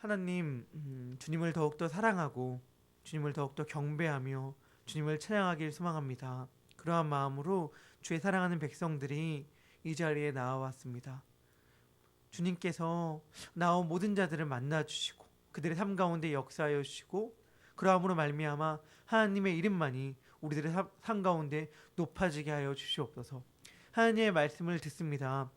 하나님, 주님을 더욱더 사랑하고 주님을 더욱더 경배하며 주님을 찬양하길 소망합니다. 그러한 마음으로 주의 사랑하는 백성들이 이 자리에 나와왔습니다. 주님께서 나온 모든 자들을 만나 주시고 그들의 삶 가운데 역사하여 주시고 그러함으로 말미암아 하나님의 이름만이 우리들의 삶 가운데 높아지게 하여 주시옵소서. 하나님의 말씀을 듣습니다.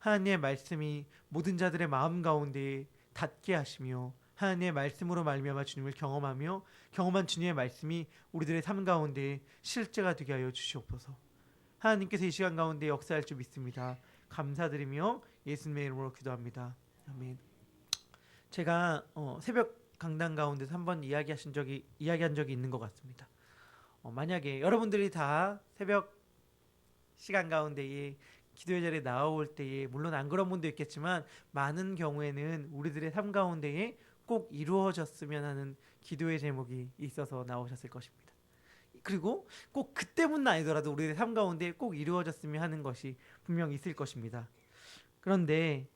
하나님의 말씀이 모든 자들의 마음 가운데 닿게 하시며 하나님의 말씀으로 말미암아 주님을 경험하며 경험한 주님의 말씀이 우리들의 삶 가운데 실제가 되게 하여 주시옵소서. 하나님께서 이 시간 가운데 역사할 줄 믿습니다. 감사드리며 예수님의 이름으로 기도합니다. 아멘. 제가 새벽 강단 가운데서 한번 이야기한 적이 있는 것 같습니다. 만약에 여러분들이 다 새벽 시간 가운데에 기도의 자리에 나올 때에 물론 안 그런 분도 있겠지만 많은 경우에는 우리들의 삶 가운데에 꼭 이루어졌으면 하는 기도의 제목이 있어서 나오셨을 것입니다. 그리고 꼭 그때뿐 아니더라도 우리의 삶 가운데 꼭 이루어졌으면 하는 것이 분명 있을 것입니다. 그런데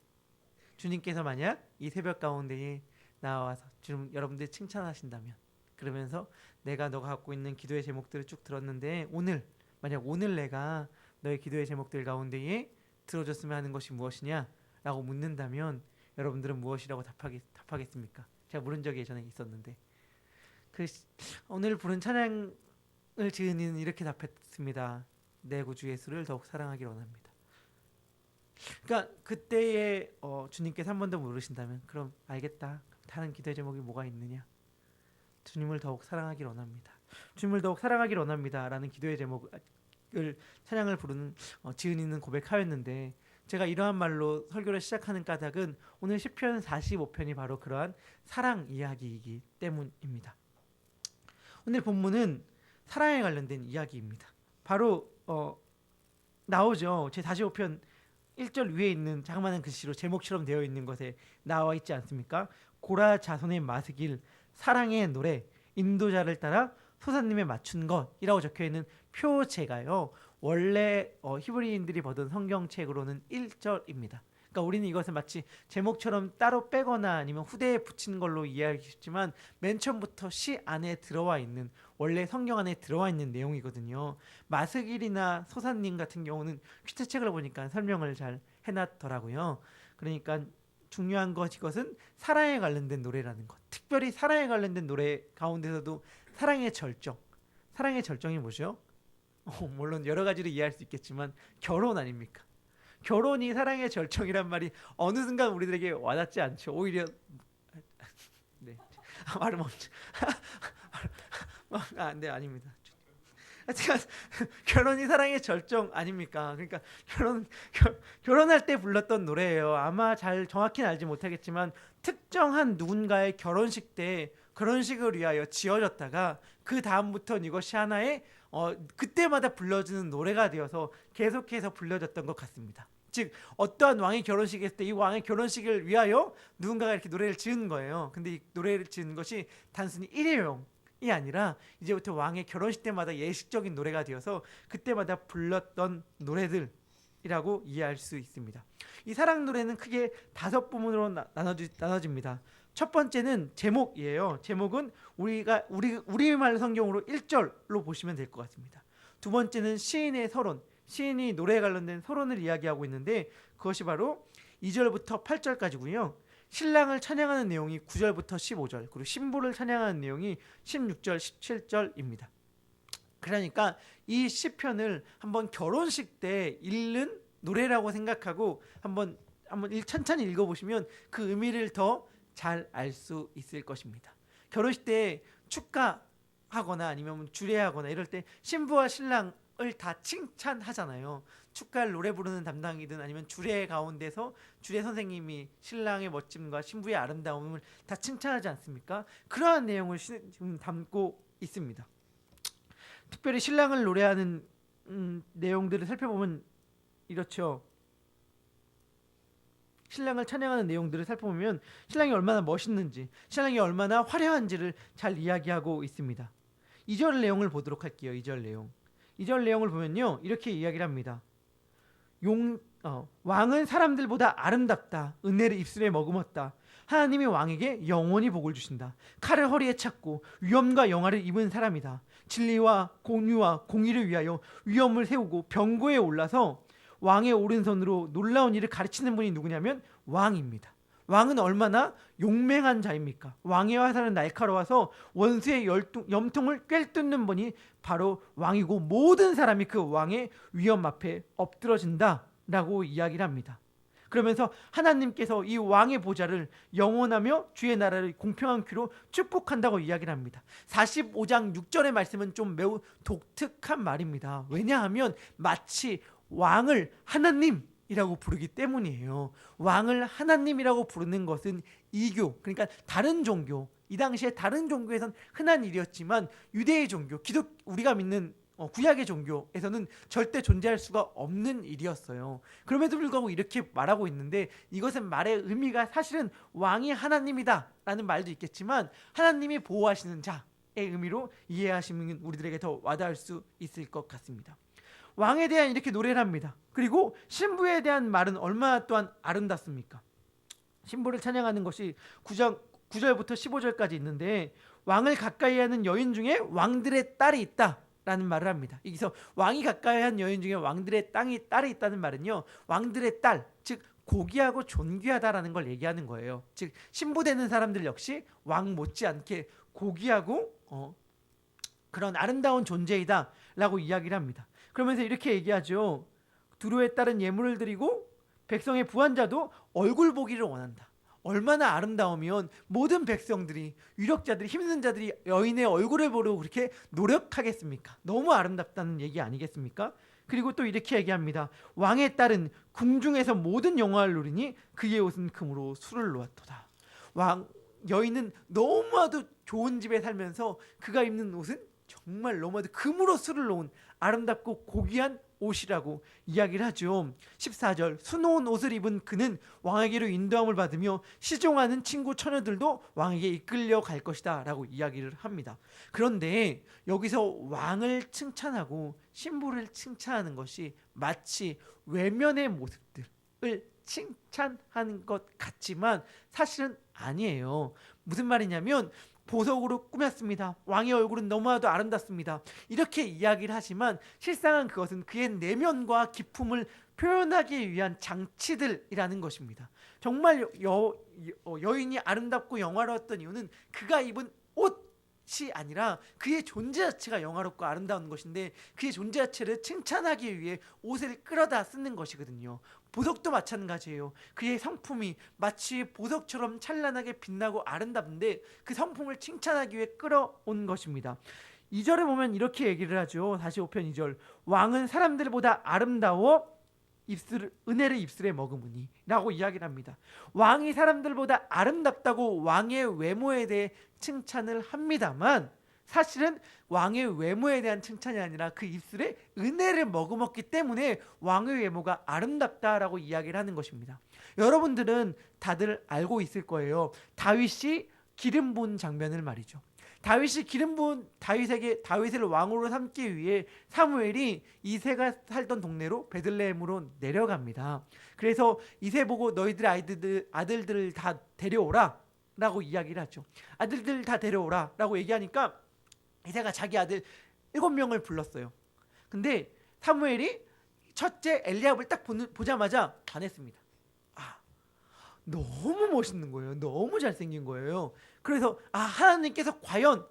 주님께서 만약 이 새벽 가운데에 나와서 지금 여러분들 칭찬하신다면 그러면서 내가 너가 갖고 있는 기도의 제목들을 쭉 들었는데 만약 오늘 내가 너의 기도의 제목들 가운데에 들어줬으면 하는 것이 무엇이냐 라고 묻는다면 여러분들은 무엇이라고 답하겠습니까? 제가 물은 적이 예전에 있었는데 오늘 부른 찬양을 지은 이는 이렇게 답했습니다. 내 구주 예수를 더욱 사랑하기를 원합니다. 그러니까 그때에 주님께서 한 번 더 물으신다면 그럼 알겠다. 다른 기도의 제목이 뭐가 있느냐? 주님을 더욱 사랑하기를 원합니다. 주님을 더욱 사랑하기를 원합니다. 라는 기도의 제목을 찬양을 부르는 지은이는 고백하였는데 제가 이러한 말로 설교를 시작하는 까닭은 오늘 시편 45편이 바로 그러한 사랑 이야기이기 때문입니다. 오늘 본문은 사랑에 관련된 이야기입니다. 바로 나오죠. 제 45편 1절 위에 있는 자그마한 글씨로 제목처럼 되어 있는 것에 나와 있지 않습니까? 고라 자손의 마스길 사랑의 노래 인도자를 따라 소사님에 맞춘 것이라고 적혀있는 표제가요 원래 히브리인들이 보던 성경책으로는 1절입니다. 그러니까 우리는 이것을 마치 제목처럼 따로 빼거나 아니면 후대에 붙이는 걸로 이해하기 쉽지만 맨 처음부터 시 안에 들어와 있는 원래 성경 안에 들어와 있는 내용이거든요. 마스길이나 소사님 같은 경우는 퀴즈책을 보니까 설명을 잘 해놨더라고요. 그러니까 중요한 이것은 사랑에 관련된 노래라는 것. 특별히 사랑에 관련된 노래 가운데서도 사랑의 절정이 뭐죠? 물론 여러 가지로 이해할 수 있겠지만 결혼 아닙니까? 결혼이 사랑의 절정이란 말이 어느 순간 우리들에게 와닿지 않죠. 오히려 네 말을 멈춰. 네 아닙니다. 결혼이 사랑의 절정 아닙니까? 그러니까 결혼할 때 불렀던 노래예요. 아마 잘 정확히는 알지 못하겠지만 특정한 누군가의 결혼식을 위하여 지어졌다가 그 다음부터는 이것이 하나의 그때마다 불러주는 노래가 되어서 계속해서 불려졌던 것 같습니다. 즉 어떠한 왕의 결혼식이 있을 때 이 왕의 결혼식을 위하여 누군가가 이렇게 노래를 지은 거예요. 근데 이 노래를 지은 것이 단순히 일회용이 아니라 이제부터 왕의 결혼식 때마다 예식적인 노래가 되어서 그때마다 불렀던 노래들이라고 이해할 수 있습니다. 이 사랑 노래는 크게 5부문으로 나눠집니다. 첫 번째는 제목이에요. 제목은 우리말 성경으로 1절로 보시면 될 것 같습니다. 두 번째는 시인의 서론, 시인이 노래에 관련된 서론을 이야기하고 있는데 그것이 바로 2절부터 8절까지고요. 신랑을 찬양하는 내용이 9절부터 15절, 그리고 신부를 찬양하는 내용이 16절, 17절입니다. 그러니까 이 시편을 한번 결혼식 때 읽는 노래라고 생각하고 한번 천천히 읽어보시면 그 의미를 더 잘 알 수 있을 것입니다. 결혼식 때 축가하거나 아니면 주례하거나 이럴 때 신부와 신랑을 다 칭찬하잖아요. 축가를 노래 부르는 담당이든 아니면 주례 가운데서 주례 선생님이 신랑의 멋짐과 신부의 아름다움을 다 칭찬하지 않습니까? 그러한 내용을 지금 담고 있습니다. 특별히 신랑을 노래하는 내용들을 살펴보면 이렇죠. 신랑을 찬양하는 내용들을 살펴보면 신랑이 얼마나 멋있는지, 신랑이 얼마나 화려한지를 잘 이야기하고 있습니다. 2절 내용을 보도록 할게요. 2절 내용을 보면요, 이렇게 이야기를 합니다. 왕은 사람들보다 아름답다. 은혜를 입술에 머금었다. 하나님이 왕에게 영원히 복을 주신다. 칼을 허리에 찼고 위엄과 영화를 입은 사람이다. 진리와 공유와 공의를 위하여 위엄을 세우고 병고에 올라서 왕의 오른손으로 놀라운 일을 가르치는 분이 누구냐면 왕입니다. 왕은 얼마나 용맹한 자입니까? 왕의 화살은 날카로워서 원수의 염통을 꿰뚫는 분이 바로 왕이고 모든 사람이 그 왕의 위엄 앞에 엎드러진다 라고 이야기를 합니다. 그러면서 하나님께서 이 왕의 보좌를 영원하며 주의 나라를 공평한 귀로 축복한다고 이야기를 합니다. 45장 6절의 말씀은 좀 매우 독특한 말입니다. 왜냐하면 마치 왕을 하나님이라고 부르기 때문이에요. 왕을 하나님이라고 부르는 것은 이교, 그러니까 다른 종교, 이 당시에 다른 종교에선 흔한 일이었지만 유대의 종교, 우리가 믿는 구약의 종교에서는 절대 존재할 수가 없는 일이었어요. 그럼에도 불구하고 이렇게 말하고 있는데, 이것은 말의 의미가 사실은 왕이 하나님이다 라는 말도 있겠지만 하나님이 보호하시는 자의 의미로 이해하시면 우리들에게 더 와닿을 수 있을 것 같습니다. 왕에 대한 이렇게 노래를 합니다. 그리고 신부에 대한 말은 얼마나 또한 아름답습니까? 신부를 찬양하는 것이 9절부터 15절까지 있는데, 왕을 가까이 하는 여인 중에 왕들의 딸이 있다 라는 말을 합니다. 여기서 왕이 가까이 한 여인 중에 왕들의 딸이 있다는 말은요, 왕들의 딸, 즉 고귀하고 존귀하다라는 걸 얘기하는 거예요. 즉 신부되는 사람들 역시 왕 못지않게 고귀하고 그런 아름다운 존재이다 라고 이야기를 합니다. 그러면서 이렇게 얘기하죠. 두로의 딸은 예물을 드리고 백성의 부한자도 얼굴 보기를 원한다. 얼마나 아름다우면 모든 백성들이, 유력자들이, 힘든 자들이 여인의 얼굴을 보려고 그렇게 노력하겠습니까? 너무 아름답다는 얘기 아니겠습니까? 그리고 또 이렇게 얘기합니다. 왕의 딸은 궁중에서 모든 영화를 누리니 그의 옷은 금으로 술을 놓았도다. 여인은 너무나도 좋은 집에 살면서 그가 입는 옷은 정말 너무나도 금으로 술을 놓은 아름답고 고귀한 옷이라고 이야기를 하죠. 14절, 수놓은 옷을 입은 그는 왕에게로 인도함을 받으며 시종하는 친구 처녀들도 왕에게 이끌려 갈 것이다 라고 이야기를 합니다. 그런데 여기서 왕을 칭찬하고 신부를 칭찬하는 것이 마치 외면의 모습들을 칭찬하는 것 같지만 사실은 아니에요. 무슨 말이냐면, 보석으로 꾸몄습니다. 왕의 얼굴은 너무나도 아름답습니다. 이렇게 이야기를 하지만 실상은 그것은 그의 내면과 기품을 표현하기 위한 장치들이라는 것입니다. 정말 여인이 아름답고 영화로웠던 이유는 그가 입은 옷이 아니라 그의 존재 자체가 영화롭고 아름다운 것인데, 그의 존재 자체를 칭찬하기 위해 옷을 끌어다 쓰는 것이거든요. 보석도 마찬가지예요. 그의 성품이 마치 보석처럼 찬란하게 빛나고 아름답은데 그 성품을 칭찬하기 위해 끌어온 것입니다. 2절에 보면 이렇게 얘기를 하죠. 45편 2절, 왕은 사람들보다 아름다워 은혜를 입술에 머금으니 라고 이야기를 합니다. 왕이 사람들보다 아름답다고 왕의 외모에 대해 칭찬을 합니다만, 사실은 왕의 외모에 대한 칭찬이 아니라 그 입술에 은혜를 머금었기 때문에 왕의 외모가 아름답다라고 이야기를 하는 것입니다. 여러분들은 다들 알고 있을 거예요. 다윗이 기름 부은 장면을 말이죠. 다윗이 기름 부은 다윗을 왕으로 삼기 위해 사무엘이 이새가 살던 동네로 베들레헴으로 내려갑니다. 그래서 이새 보고 너희들 아들들을 다 데려오라 라고 이야기를 하죠. 아들들 다 데려오라 라고 얘기하니까 이새가 자기 아들 7명을 불렀어요. 근데 사무엘이 첫째 엘리압을 딱 보자마자 반했습니다. 너무 멋있는 거예요. 너무 잘생긴 거예요. 그래서 하나님께서 과연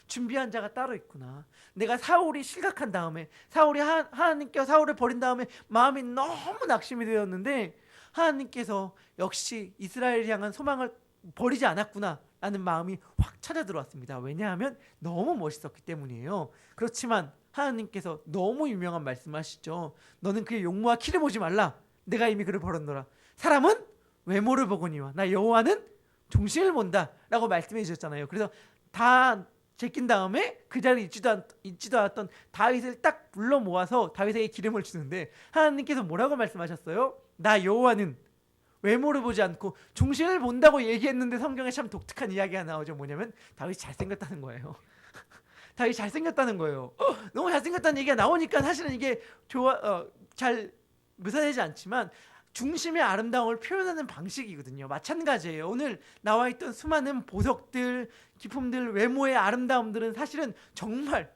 준비한 자가 따로 있구나. 내가 사울이 실각한 다음에 하나님께서 사울을 버린 다음에 마음이 너무 낙심이 되었는데 하나님께서 역시 이스라엘을 향한 소망을 버리지 않았구나 라는 마음이 확 찾아 들어왔습니다. 왜냐하면 너무 멋있었기 때문이에요. 그렇지만 하나님께서 너무 유명한 말씀하시죠. 너는 그의 용모와 키를 보지 말라. 내가 이미 그를 버렸노라. 사람은 외모를 보거니와 나 여호와는 종신을 본다 라고 말씀해 주셨잖아요. 그래서 다 제낀 다음에 그 자리에 있지도 않았던 다윗을 딱 불러 모아서 다윗에게 기름을 주는데, 하나님께서 뭐라고 말씀하셨어요? 나 여호와는 외모를 보지 않고 종신을 본다고 얘기했는데 성경에 참 독특한 이야기가 나오죠. 뭐냐면 다윗이 잘생겼다는 거예요. 다윗이 잘생겼다는 거예요. 너무 잘생겼다는 얘기가 나오니까 사실은 이게 잘 묘사되지 않지만 중심의 아름다움을 표현하는 방식이거든요. 마찬가지예요. 오늘 나와 있던 수많은 보석들, 기품들, 외모의 아름다움들은 사실은 정말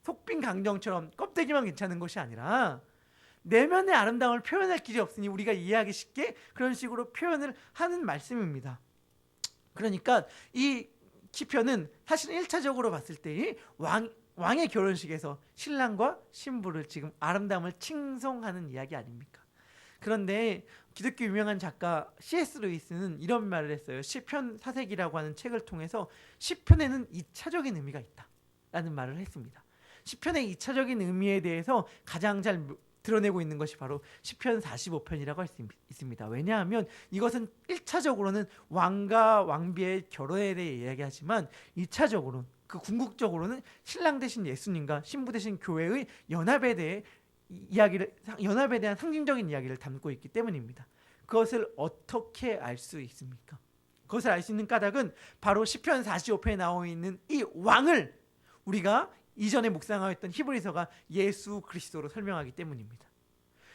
속빈 강정처럼 껍데기만 괜찮은 것이 아니라 내면의 아름다움을 표현할 길이 없으니 우리가 이해하기 쉽게 그런 식으로 표현을 하는 말씀입니다. 그러니까 이 시편은 사실 1차적으로 봤을 때 왕의 결혼식에서 신랑과 신부를 지금 아름다움을 칭송하는 이야기 아닙니까? 그런데 기독교 유명한 작가 C.S. 루이스는 이런 말을 했어요. 시편 사색이라고 하는 책을 통해서 시편에는 2차적인 의미가 있다라는 말을 했습니다. 시편의 2차적인 의미에 대해서 가장 잘 드러내고 있는 것이 바로 시편 45편이라고 할 수 있습니다. 왜냐하면 이것은 1차적으로는 왕과 왕비의 결혼에 대해 이야기하지만 2차적으로는 그 궁극적으로는 신랑 대신 예수님과 신부 대신 교회의 연합에 대한 상징적인 이야기를 담고 있기 때문입니다. 그것을 어떻게 알 수 있습니까? 그것을 알 수 있는 까닭은 바로 시편 45편에 나와 있는 이 왕을 우리가 이전에 묵상하였던 히브리서가 예수 그리스도로 설명하기 때문입니다.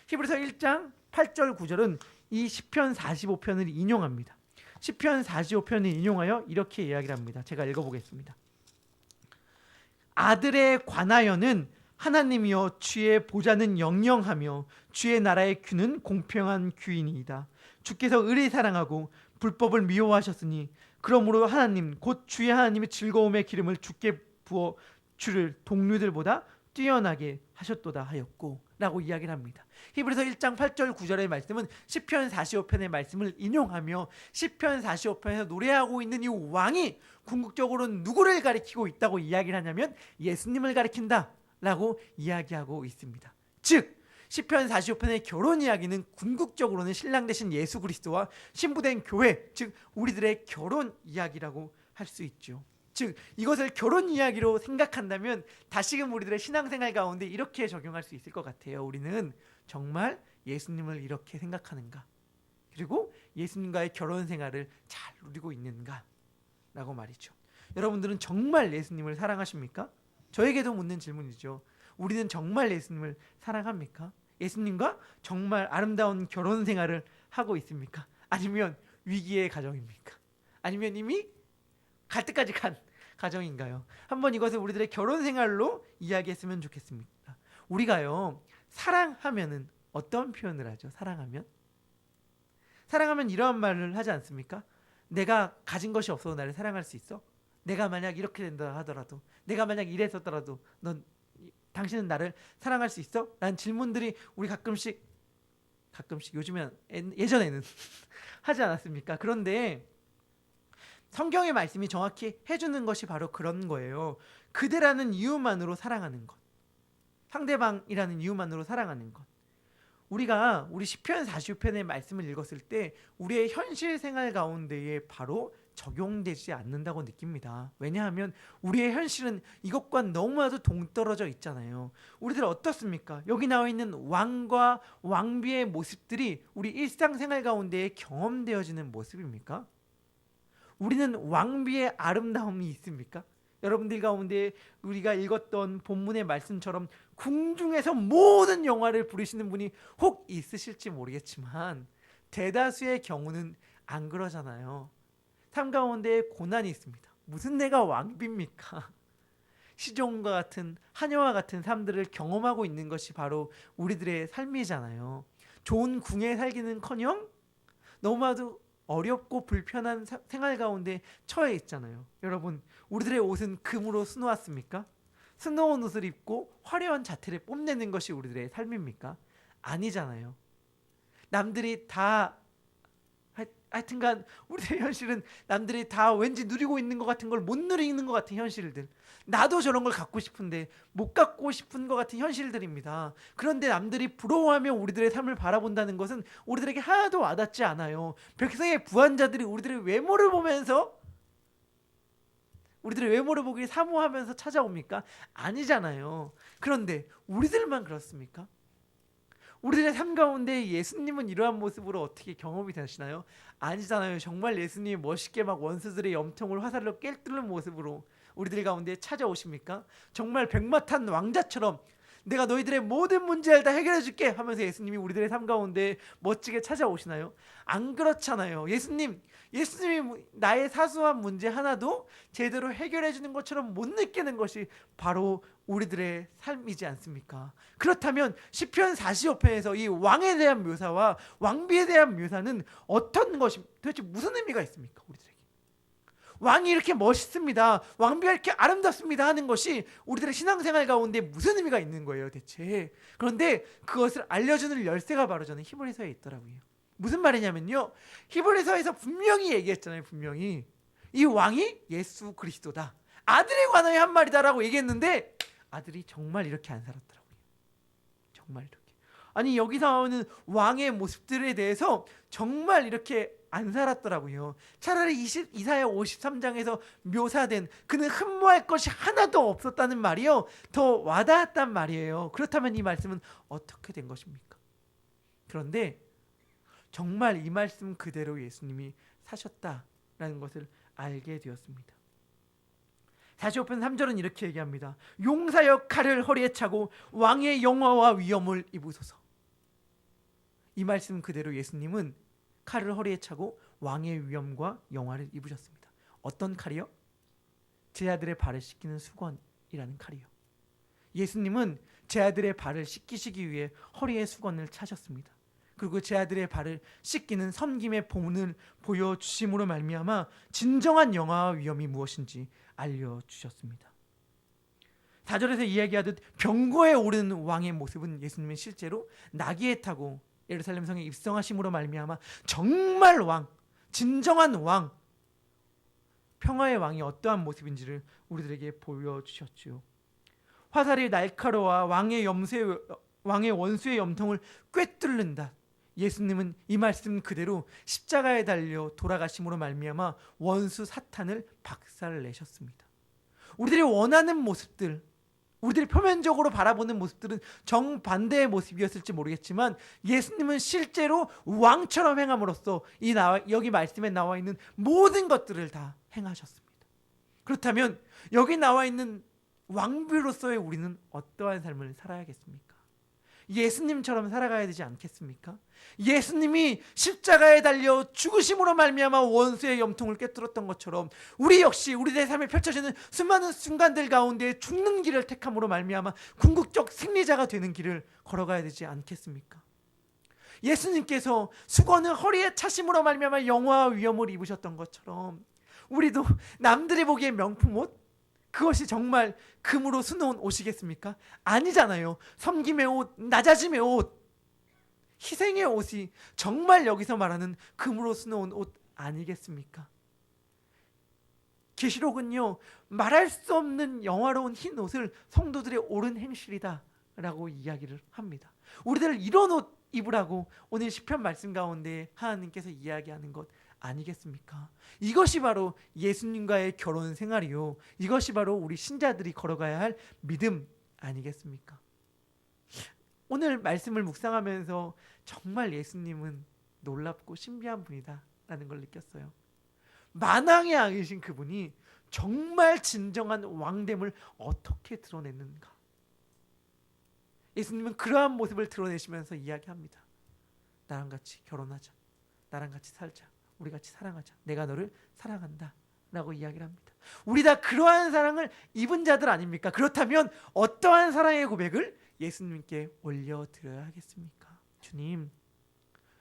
히브리서 1장 8절 9절은 이 시편 45편을 인용합니다. 시편 45편을 인용하여 이렇게 이야기를 합니다. 제가 읽어보겠습니다. 아들에 관하여는 하나님이여 주의 보좌는 영영하며 주의 나라의 규는 공평한 규이니이다. 주께서 의를 사랑하고 불법을 미워하셨으니 그러므로 하나님 곧 주의 하나님의 즐거움의 기름을 주께 부어 주를 동료들보다 뛰어나게 하셨도다 하였고 라고 이야기를 합니다. 히브리서 1장 8절 9절의 말씀은 시편 45편의 말씀을 인용하며 시편 45편에서 노래하고 있는 이 왕이 궁극적으로 누구를 가리키고 있다고 이야기를 하냐면 예수님을 가리킨다 라고 이야기하고 있습니다. 즉 시편 45편의 결혼 이야기는 궁극적으로는 신랑 대신 예수 그리스도와 신부된 교회, 즉 우리들의 결혼 이야기라고 할 수 있죠. 즉 이것을 결혼 이야기로 생각한다면 다시금 우리들의 신앙생활 가운데 이렇게 적용할 수 있을 것 같아요. 우리는 정말 예수님을 이렇게 생각하는가? 그리고 예수님과의 결혼 생활을 잘 누리고 있는가? 라고 말이죠. 여러분들은 정말 예수님을 사랑하십니까? 저에게도 묻는 질문이죠. 우리는 정말 예수님을 사랑합니까? 예수님과 정말 아름다운 결혼 생활을 하고 있습니까? 아니면 위기의 가정입니까? 아니면 이미 갈 때까지 간 가정인가요? 한번 이것을 우리들의 결혼 생활로 이야기했으면 좋겠습니다. 우리가요 사랑하면은 어떤 표현을 하죠? 사랑하면 이러한 말을 하지 않습니까? 내가 가진 것이 없어도 나를 사랑할 수 있어? 내가 만약 이렇게 된다 하더라도, 내가 만약 이랬었더라도 당신은 나를 사랑할 수 있어? 라는 질문들이 우리 가끔씩 요즘엔 예전에는 하지 않았습니까? 그런데 성경의 말씀이 정확히 해주는 것이 바로 그런 거예요. 그대라는 이유만으로 사랑하는 것, 상대방이라는 이유만으로 사랑하는 것. 우리가 우리 시편 45편의 말씀을 읽었을 때 우리의 현실 생활 가운데에 바로 적용되지 않는다고 느낍니다. 왜냐하면 우리의 현실은 이것과 너무나도 동떨어져 있잖아요. 우리들 어떻습니까? 여기 나와 있는 왕과 왕비의 모습들이 우리 일상생활 가운데에 경험되어지는 모습입니까? 우리는 왕비의 아름다움이 있습니까? 여러분들 가운데 우리가 읽었던 본문의 말씀처럼 궁중에서 모든 영화를 부르시는 분이 혹 있으실지 모르겠지만 대다수의 경우는 안 그러잖아요. 삶 가운데 고난이 있습니다. 무슨 내가 왕비입니까? 시종과 같은 하녀와 같은 삶들을 경험하고 있는 것이 바로 우리들의 삶이잖아요. 좋은 궁에 살기는커녕 너무나도 어렵고 불편한 생활 가운데 처해 있잖아요. 여러분, 우리들의 옷은 금으로 수놓았습니까? 수놓은 옷을 입고 화려한 자태를 뽐내는 것이 우리들의 삶입니까? 아니잖아요. 남들이 다 하여튼간 우리의 현실은 남들이 다 왠지 누리고 있는 것 같은 걸 못 누리는 것 같은 현실들, 나도 저런 걸 갖고 싶은데 못 갖고 싶은 것 같은 현실들입니다. 그런데 남들이 부러워하며 우리들의 삶을 바라본다는 것은 우리들에게 하나도 와닿지 않아요. 백성의 부한자들이 우리들의 외모를 보면서 우리들의 외모를 보기 사모하면서 찾아옵니까? 아니잖아요. 그런데 우리들만 그렇습니까? 우리들의 삶 가운데 예수님은 이러한 모습으로 어떻게 경험이 되시나요? 아니잖아요. 정말 예수님이 멋있게 막 원수들의 염통을 화살로 꿰뚫는 모습으로 우리들 가운데 찾아오십니까? 정말 백마탄 왕자처럼 내가 너희들의 모든 문제를 다 해결해 줄게 하면서 예수님이 우리들의 삶 가운데 멋지게 찾아오시나요? 안 그렇잖아요. 예수님이 나의 사소한 문제 하나도 제대로 해결해 주는 것처럼 못 느끼는 것이 바로 우리들의 삶이지 않습니까? 그렇다면 시편 45편에서 이 왕에 대한 묘사와 왕비에 대한 묘사는 어떤 것이 도대체 무슨 의미가 있습니까? 우리들에게 왕이 이렇게 멋있습니다, 왕비가 이렇게 아름답습니다 하는 것이 우리들의 신앙생활 가운데 무슨 의미가 있는 거예요 대체? 그런데 그것을 알려주는 열쇠가 바로 저는 히브리서에 있더라고요. 무슨 말이냐면요, 히브리서에서 분명히 얘기했잖아요. 분명히 이 왕이 예수 그리스도다, 아들에 관하여 한 말이다라고 얘기했는데 아들이 정말 이렇게 안 살았더라고요. 정말 이렇게. 아니 여기서 나오는 왕의 모습들에 대해서 정말 이렇게 안 살았더라고요. 차라리 이사야 53장에서 묘사된 그는 흠모할 것이 하나도 없었다는 말이요, 더 와닿았단 말이에요. 그렇다면 이 말씀은 어떻게 된 것입니까? 그런데 정말 이 말씀 그대로 예수님이 사셨다라는 것을 알게 되었습니다. 45편 3절은 이렇게 얘기합니다. 용사여 칼을 허리에 차고 왕의 영화와 위엄을 입으소서. 이 말씀 그대로 예수님은 칼을 허리에 차고 왕의 위엄과 영화를 입으셨습니다. 어떤 칼이요? 제 아들의 발을 씻기는 수건이라는 칼이요. 예수님은 제 아들의 발을 씻기시기 위해 허리에 수건을 차셨습니다. 그리고 제 아들의 발을 씻기는 섬김의 본을 보여주심으로 말미암아 진정한 영화와 위엄이 무엇인지 알려주셨습니다. 4절에서 이야기하듯 병거에 오르는 왕의 모습은 예수님은 실제로 나귀에 타고 예루살렘 성에 입성하심으로 말미암아 정말 왕, 진정한 왕, 평화의 왕이 어떠한 모습인지를 우리들에게 보여주셨죠. 화살이 날카로워 왕의 원수의 염통을 꿰뚫는다. 예수님은 이 말씀 그대로 십자가에 달려 돌아가심으로 말미암아 원수 사탄을 박살내셨습니다. 우리들이 원하는 모습들, 우리들이 표면적으로 바라보는 모습들은 정반대의 모습이었을지 모르겠지만 예수님은 실제로 왕처럼 행함으로써 여기 말씀에 나와 있는 모든 것들을 다 행하셨습니다. 그렇다면 여기 나와 있는 왕비로서의 우리는 어떠한 삶을 살아야겠습니까? 예수님처럼 살아가야 되지 않겠습니까? 예수님이 십자가에 달려 죽으심으로 말미암아 원수의 염통을 꿰뚫었던 것처럼 우리 역시 우리들의 삶에 펼쳐지는 수많은 순간들 가운데 죽는 길을 택함으로 말미암아 궁극적 승리자가 되는 길을 걸어가야 되지 않겠습니까? 예수님께서 수건을 허리에 차심으로 말미암아 영화와 위엄을 입으셨던 것처럼 우리도 남들이 보기에 명품 옷, 그것이 정말 금으로 수놓은 옷이겠습니까? 아니잖아요. 섬김의 옷, 낮아짐의 옷, 희생의 옷이 정말 여기서 말하는 금으로 수놓은 옷 아니겠습니까? 계시록은요, 말할 수 없는 영화로운 흰 옷을 성도들의 옳은 행실이다 라고 이야기를 합니다. 우리들 이런 옷 입으라고 오늘 시편 말씀 가운데 하나님께서 이야기하는 것 아니겠습니까? 이것이 바로 예수님과의 결혼 생활이요, 이것이 바로 우리 신자들이 걸어가야 할 믿음 아니겠습니까? 오늘 말씀을 묵상하면서 정말 예수님은 놀랍고 신비한 분이다 라는 걸 느꼈어요. 만왕의 왕이신 그분이 정말 진정한 왕됨을 어떻게 드러냈는가? 예수님은 그러한 모습을 드러내시면서 이야기합니다. 나랑 같이 결혼하자, 나랑 같이 살자, 우리 같이 사랑하자, 내가 너를 사랑한다 라고 이야기를 합니다. 우리 다 그러한 사랑을 입은 자들 아닙니까? 그렇다면 어떠한 사랑의 고백을 예수님께 올려드려야 하겠습니까? 주님,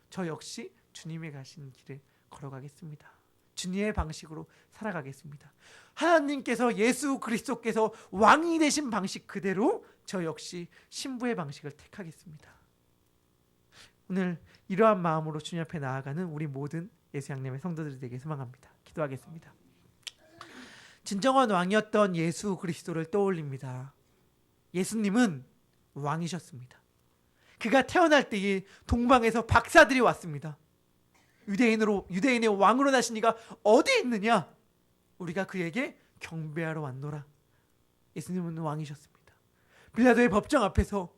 저 역시 주님이 가신 길을 걸어가겠습니다. 주님의 방식으로 살아가겠습니다. 하나님께서, 예수 그리스도께서 왕이 되신 방식 그대로 저 역시 신부의 방식을 택하겠습니다. 오늘 이러한 마음으로 주님 앞에 나아가는 우리 모든 예수양림의 성도들이 되길 소망합니다. 기도하겠습니다. 진정한 왕이었던 예수 그리스도를 떠올립니다. 예수님은 왕이셨습니다. 그가 태어날 때에 동방에서 박사들이 왔습니다. 유대인의 왕으로 나신 이가 어디 있느냐? 우리가 그에게 경배하러 왔노라. 예수님은 왕이셨습니다. 빌라도의 법정 앞에서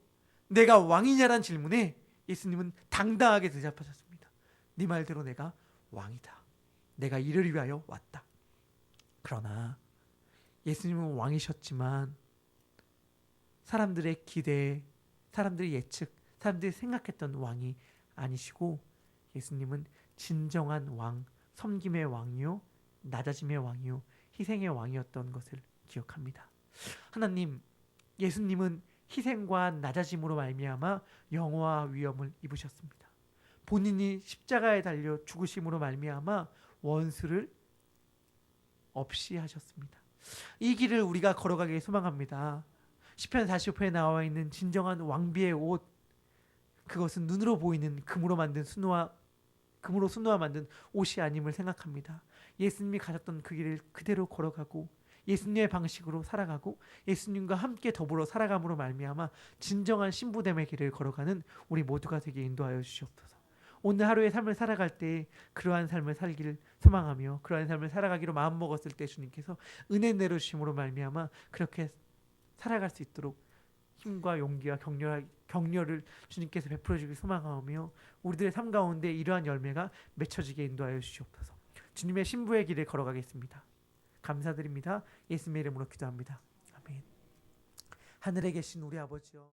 내가 왕이냐란 질문에 예수님은 당당하게 대답하셨습니다. 네 말대로 내가 왕이다. 내가 이를 위하여 왔다. 그러나 예수님은 왕이셨지만 사람들의 기대, 사람들의 예측, 사람들이 생각했던 왕이 아니시고 예수님은 진정한 왕, 섬김의 왕이요, 낮아짐의 왕이요, 희생의 왕이었던 것을 기억합니다. 하나님, 예수님은 희생과 낮아짐으로 말미암아 영화와 위엄을 입으셨습니다. 본인이 십자가에 달려 죽으심으로 말미암아 원수를 없이 하셨습니다. 이 길을 우리가 걸어가길 소망합니다. 시편 45편에 나와 있는 진정한 왕비의 옷, 그것은 눈으로 보이는 금으로 수놓아 만든 옷이 아님을 생각합니다. 예수님이 가셨던 그 길을 그대로 걸어가고 예수님의 방식으로 살아가고 예수님과 함께 더불어 살아감으로 말미암아 진정한 신부됨의 길을 걸어가는 우리 모두가 되게 인도하여 주시옵소서. 오늘 하루의 삶을 살아갈 때 그러한 삶을 살기를 소망하며 그러한 삶을 살아가기로 마음먹었을 때 주님께서 은혜 내려주심으로 말미암아 그렇게 살아갈 수 있도록 힘과 용기와 격려를 주님께서 베풀어 주길 소망하며 우리들의 삶 가운데 이러한 열매가 맺혀지게 인도하여 주시옵소서. 주님의 신부의 길을 걸어가겠습니다. 감사드립니다. 예수님의 이름으로 기도합니다. 아멘. 하늘에 계신 우리 아버지여,